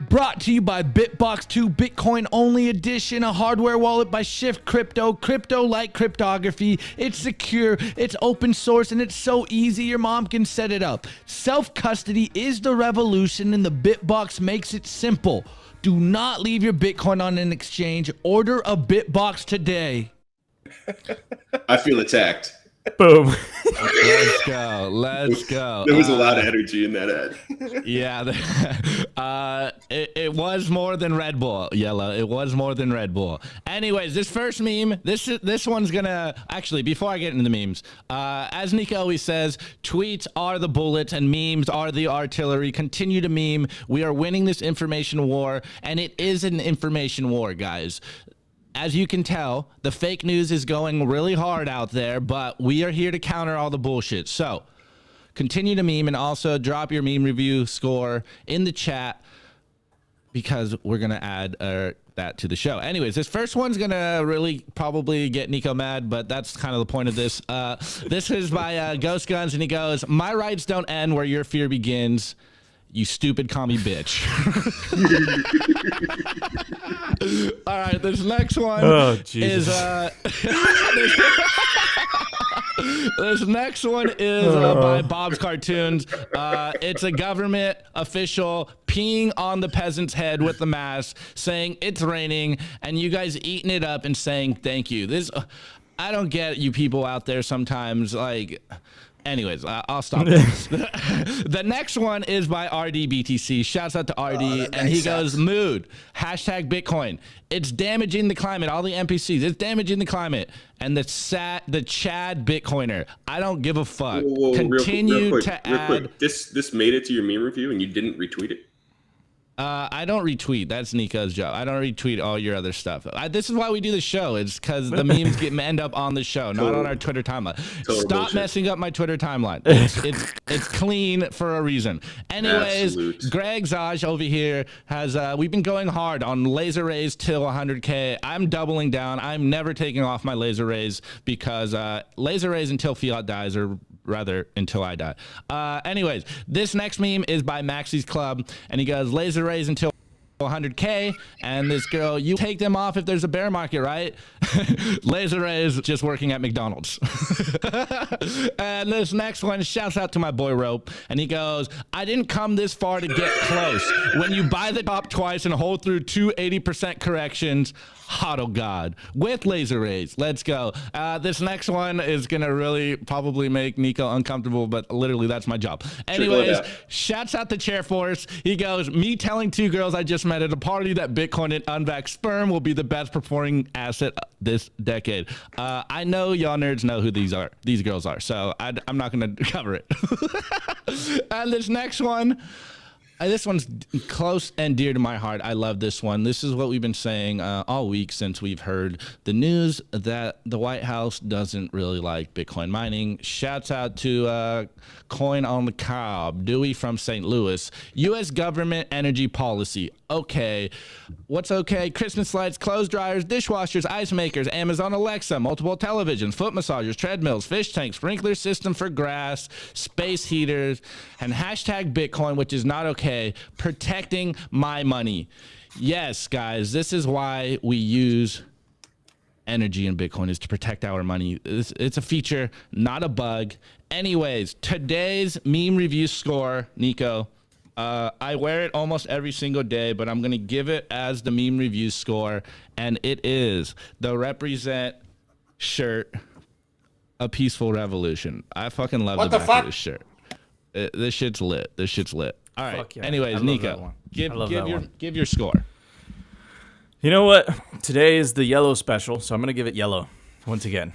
Brought to you by Bitbox 2 Bitcoin Only Edition, a hardware wallet by Shift Crypto. Crypto like cryptography. It's secure, it's open source, and it's so easy your mom can set it up. Self-custody is the revolution, and the Bitbox makes it simple. Do not leave your Bitcoin on an exchange. Order a Bitbox today. I feel attacked. Boom. Let's go. Let's go. There was a lot of energy in that ad. Yeah. It was more than Red Bull, Yellow. It was more than Red Bull. Anyways, this first meme, this one's gonna, actually, before I get into the memes, as Nico always says, tweets are the bullets and memes are the artillery. Continue to meme. We are winning this information war, and it is an information war, guys. As you can tell, the fake news is going really hard out there, but we are here to counter all the bullshit. So continue to meme and also drop your meme review score in the chat because we're going to add that to the show. Anyways, this first one's going to really probably get Nico mad, but that's kind of the point of this. This is by Ghost Guns, and he goes, "My rights don't end where your fear begins. You stupid commie bitch." All right, this next one is this next one is by Bob's Cartoons. It's a government official peeing on the peasant's head with the mask, saying it's raining, and you guys eating it up and saying thank you. This I don't get you people out there sometimes, like. Anyways, I'll stop. The next one is by RDBTC. Shouts out to RD, and he goes, "Mood, hashtag Bitcoin. It's damaging the climate. All the NPCs, it's damaging the climate." And the Chad Bitcoiner. I don't give a fuck. Whoa, Continue real to add. quick. This made it to your meme review, and you didn't retweet it. I don't retweet. That's Nico's job. I don't retweet all your other stuff. This is why we do the show. It's because the memes end up on the show, not on our Twitter timeline. Stop bullshit. messing up my Twitter timeline. It's clean for a reason. Anyways, Absolute. Greg Zaj over here has we've been going hard on laser rays till 100K. I'm doubling down. I'm never taking off my laser rays because laser rays until fiat dies, or rather until I die. Anyways, this next meme is by Maxie's Club, and he goes, "Laser rays until 100K," and this girl, "You take them off if there's a bear market, right?" Laser rays just working at McDonald's. And this next one, shouts out to my boy Rope, and he goes, "I didn't come this far to get close. When you buy the top twice and hold through 280% corrections, hot oh god, with laser rays." Let's go. This next one is gonna really probably make Nico uncomfortable, but literally that's my job. Anyways, shouts out to Chair Force. He goes, "Me telling two girls I just met at a party that Bitcoin and unvaxxed sperm will be the best performing asset this decade." I know y'all nerds know who these girls are, so I'm not gonna cover it. And this next one, this one's close and dear to my heart. I love this one. This is what we've been saying all week since we've heard the news that the White House doesn't really like Bitcoin mining. Shouts out to Coin on the Cob, Dewey from St. Louis. U.S. government energy policy. Okay. What's okay? Christmas lights, clothes dryers, dishwashers, ice makers, Amazon Alexa, multiple televisions, foot massagers, treadmills, fish tanks, sprinkler system for grass, space heaters, and hashtag Bitcoin, which is not okay, protecting my money. Yes, guys, this is why we use energy in Bitcoin, is to protect our money. It's a feature, not a bug. Anyways, today's meme review score, Nico, I wear it almost every single day, but I'm going to give it as the meme review score, and it is the Represent shirt, A Peaceful Revolution. I fucking love the back of this shirt. This shit's lit. This shit's lit. All right. Yeah. Anyways, Nico, give your score. You know what? Today is the yellow special, so I'm gonna give it yellow once again.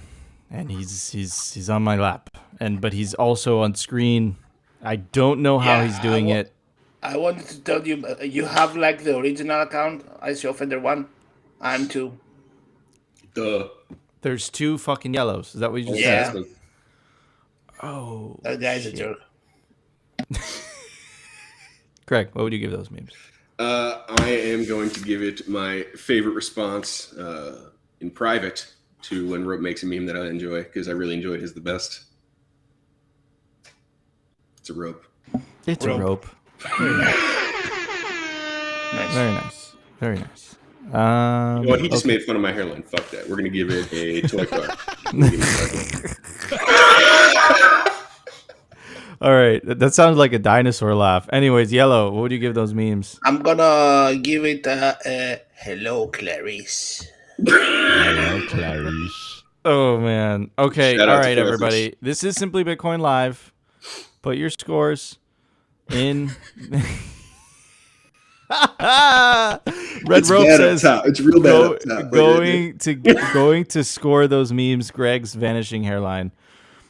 And he's on my lap, but he's also on screen. I don't know how he's doing it. I wanted to tell you, you have like the original account, IC Offender 1. I'm 2. Duh. There's 2 fucking yellows. Is that what you just Yeah. said? Oh, That guy's a jerk. Greg, what would you give those memes? I am going to give it my favorite response in private to when Rope makes a meme that I enjoy, because I really enjoyed his the best. It's a rope. It's a rope. Nice. Very nice. Very nice. You know what? He just made fun of my hairline. Fuck that. We're going to give it a toy car. All right. That sounds like a dinosaur laugh. Anyways, Yellow, what would you give those memes? I'm gonna give it a hello, Clarice. Hello, Clarice. Oh, man. Okay. Shout All out to right, Clarice. everybody. This is Simply Bitcoin Live. Put your scores in. Red Rope says It's real bad up top. going to score those memes. Greg's vanishing hairline.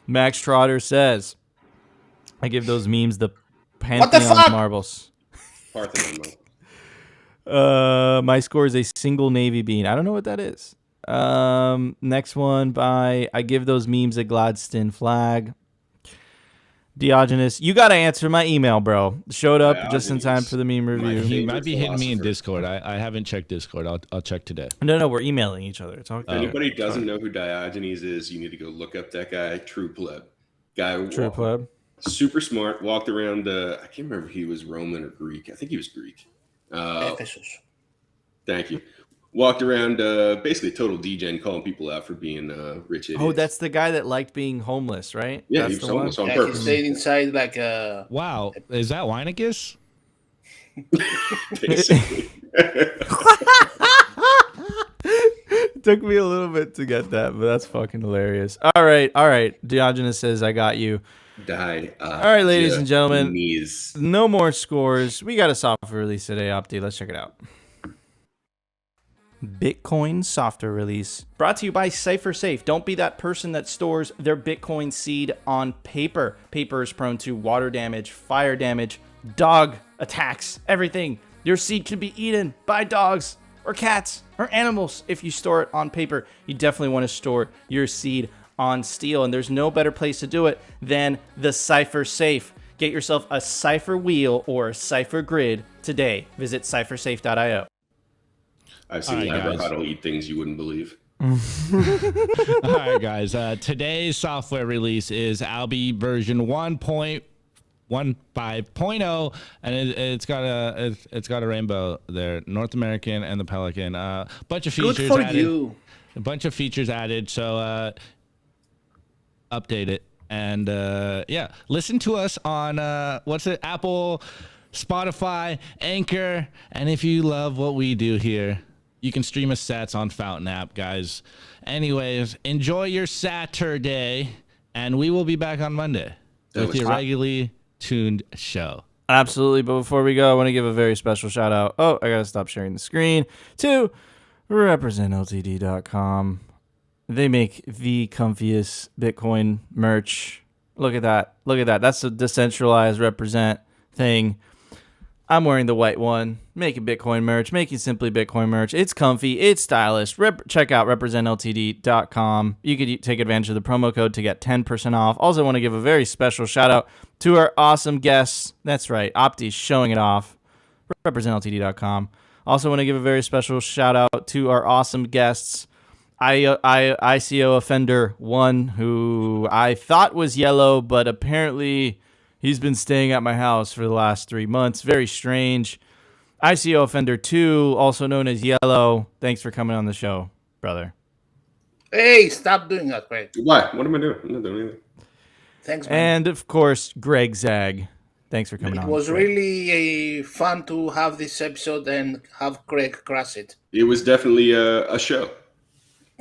Max Trotter says, I give those memes the Pantheon fuck? marbles. Parthenon. My score is a single navy bean. I don't know what that is. Next one I give those memes a Gladstone flag. Diogenes, you got to answer my email, bro. Showed up just in time for the meme review. He might be hitting me in Discord. I haven't checked Discord. I'll check today. No, we're emailing each other. It's all good. Anybody doesn't know who Diogenes is, you need to go look up that guy. True pleb. True pleb. Super smart. Walked around. I can't remember if he was Roman or Greek. I think he was Greek. Ephesus. Thank you. Walked around basically total degen, calling people out for being rich idiots. Oh, that's the guy that liked being homeless, right? Yeah, that's he was homeless on Yeah, he purpose. stayed inside like a. Wow, is that Weinicus? Basically. It took me a little bit to get that, but that's fucking hilarious. All right. Diogenes says, I got you. Died. All right, ladies and gentlemen. Knees. No more scores. We got a software release today, Opti. Let's check it out. Bitcoin software release. Brought to you by CipherSafe. Don't be that person that stores their Bitcoin seed on paper. Paper is prone to water damage, fire damage, dog attacks, everything. Your seed can be eaten by dogs or cats or animals if you store it on paper. You definitely want to store your seed on steel, and there's no better place to do it than the CipherSafe. Get yourself a Cipher wheel or a Cipher grid today. Visit ciphersafe.io. I've seen Labrador eat things you wouldn't believe. All right, guys. Today's software release is Albi version 1.15.0, and it's got a rainbow there, North American and the Pelican. Bunch of features Good for added. you. A bunch of features added. So update it and listen to us on Apple, Spotify, Anchor, and if you love what we do here, you can stream us sats on Fountain app, guys. Anyways, enjoy your Saturday, and we will be back on Monday with your regularly tuned show. Absolutely. But before we go, I want to give a very special shout out. Oh, I got to stop sharing the screen to representltd.com. They make the comfiest Bitcoin merch. Look at that. That's a decentralized represent thing. I'm wearing the white one. Making Bitcoin merch. Making Simply Bitcoin merch. It's comfy. It's stylish. Check out representltd.com. You could take advantage of the promo code to get 10% off. Also want to give a very special shout out to our awesome guests. That's right. Opti's showing it off. representltd.com. Also want to give a very special shout out to our awesome guests. ICO Offender 1, who I thought was yellow, but apparently he's been staying at my house for the last 3 months. Very strange. ICO Offender 2, also known as Yellow. Thanks for coming on the show, brother. Hey, stop doing that, Greg. Why? What am I doing? I'm not doing anything. Thanks, man. And, of course, Greg Zag. Thanks for coming on. It was really fun to have this episode and have Greg crush it. It was definitely a show.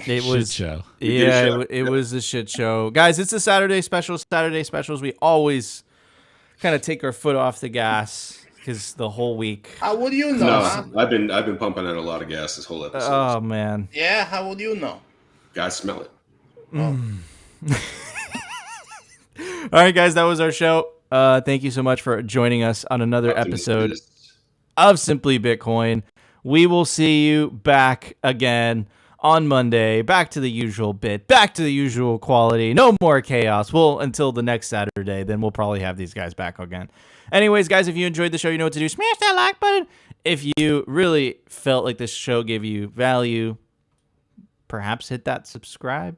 It was shit show. Yeah, it was a shit show. Guys, it's a Saturday special. Saturday specials, we always kind of take our foot off the gas. because the whole week. How would you know? No, Huh? I've been pumping out a lot of gas this whole episode. Oh man. Yeah, how would you know? Guys, smell it. Oh. All right, guys, that was our show. Thank you so much for joining us on another episode of Simply Bitcoin. We will see you back again on Monday. Back to the usual bit. Back to the usual quality. No more chaos. Well, until the next Saturday, then we'll probably have these guys back again. Anyways, guys, if you enjoyed the show, you know what to do. Smash that like button. If you really felt like this show gave you value, perhaps hit that subscribe.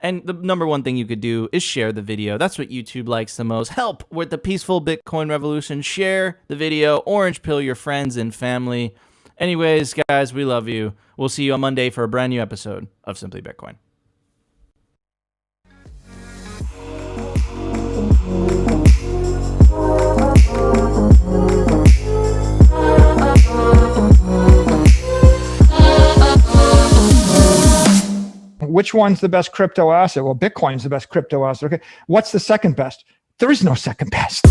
And the number one thing you could do is share the video. That's what YouTube likes the most. Help with the peaceful Bitcoin revolution. Share the video. Orange pill your friends and family. Anyways, guys, we love you. We'll see you on Monday for a brand new episode of Simply Bitcoin. Which one's the best crypto asset? Well, Bitcoin's the best crypto asset. Okay. What's the second best? There is no second best.